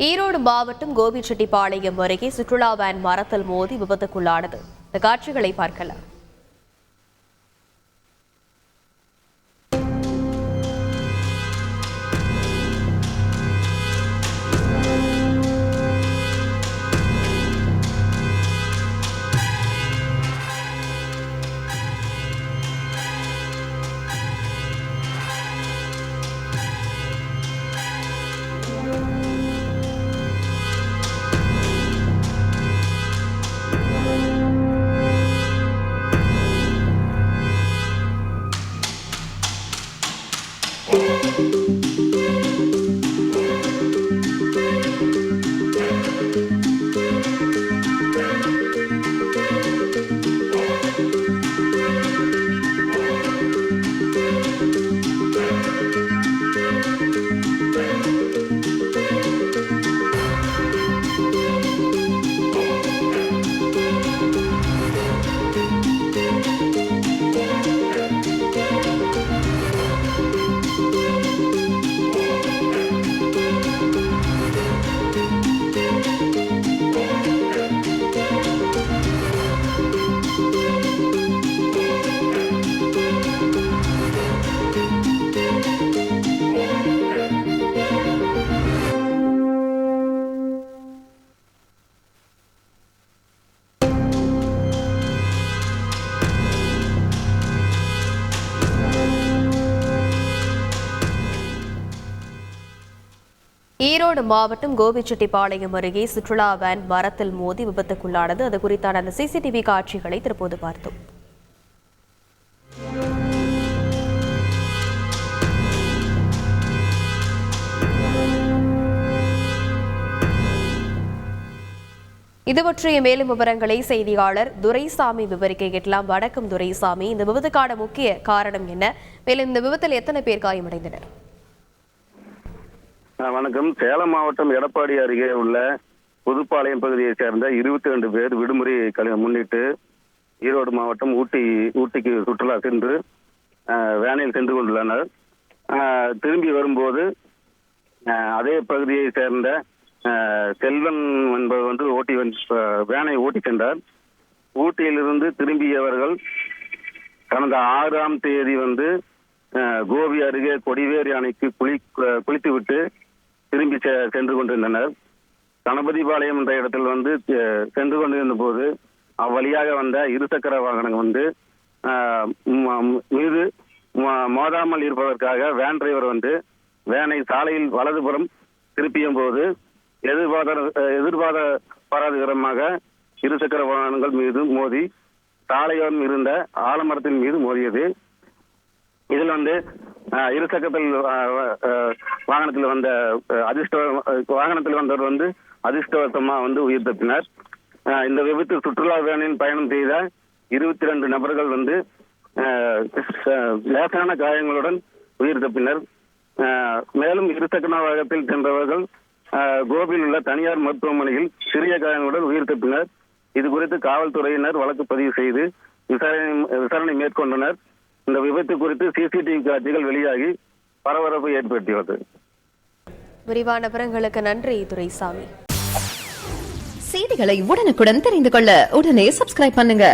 ஈரோடு மாவட்டம் கோபிச்செட்டிப்பாளையம் அருகே சுற்றுலா வேன் மரத்தில் மோதி விபத்துக்குள்ளானது. இந்த காட்சிகளை பார்க்கலாம். ஈரோடு மாவட்டம் கோபிச்செட்டிப்பாளையம் அருகே சுற்றுலா வேன் மரத்தில் மோதி விபத்துக்குள்ளானது. அது குறித்தான அந்த சிசிடிவி காட்சிகளை தற்போது பார்த்தோம். இது பற்றிய மேலும் விவரங்களை செய்தியாளர் துரைசாமி விவரிக்க கேட்கலாம். வணக்கம் துரைசாமி, இந்த விபத்துக்கான முக்கிய காரணம் என்ன? மேலும் இந்த விபத்தில் எத்தனை பேர் காயமடைந்தனர்? வணக்கம். சேலம் மாவட்டம் எடப்பாடி அருகே உள்ள புதுப்பாளையம் பகுதியைச் சேர்ந்த 22 பேர் விடுமுறை முன்னிட்டு ஈரோடு மாவட்டம் ஊட்டிக்கு சுற்றுலா சென்று வேனில் சென்று கொண்டுள்ளனர். திரும்பி வரும்போது அதே பகுதியை சேர்ந்த செல்வன் என்பவர் வேனை ஓட்டி சென்றார். ஊட்டியிலிருந்து திரும்பியவர்கள் கடந்த 6ஆம் தேதி கோபி அருகே கொடிவேரி அணைக்கு குளித்துவிட்டு திரும்பி சென்று கொண்டிருந்தனர். கணபதிபாளையம் என்ற இடத்தில் சென்று கொண்டிருந்த போது அவ்வழியாக வந்த இருசக்கர வாகனம் மீது மோதாமல் இருப்பதற்காக வேன் டிரைவர் வேனை சாலையில் வலதுபுறம் திருப்பிய போது எதிர்பாராத விதமாக இருசக்கர வாகனங்கள் மீது மோதி சாலையோரம் இருந்த ஆலமரத்தின் மீது மோதியது. இதில் இருசக்கரத்தில் வாகனத்தில் வந்தவர் அதிர்ஷ்டவசமா உயிர் தப்பினார். இந்த விபத்து சுற்றுலா வேனில் பயணம் செய்த 22 நபர்கள் லேசான காயங்களுடன் உயிர் தப்பினர். மேலும் இருசக்கர வாகனத்தில் சென்றவர்கள் கோபியில் உள்ள தனியார் மருத்துவமனையில் சிறிய காயங்களுடன் உயிர் தப்பினர். இது குறித்து காவல்துறையினர் வழக்கு பதிவு செய்து விசாரணை மேற்கொண்டனர். இந்த விபத்து குறித்து சிசிடிவி காட்சிகள் வெளியாகி பரபரப்பை ஏற்படுத்தியுள்ளது. விரிவான விவரங்களுக்கு நன்றி துரைசாமி. செய்திகளை உடனுக்குடன் தெரிந்து கொள்ள உடனே சப்ஸ்கிரைப் பண்ணுங்க.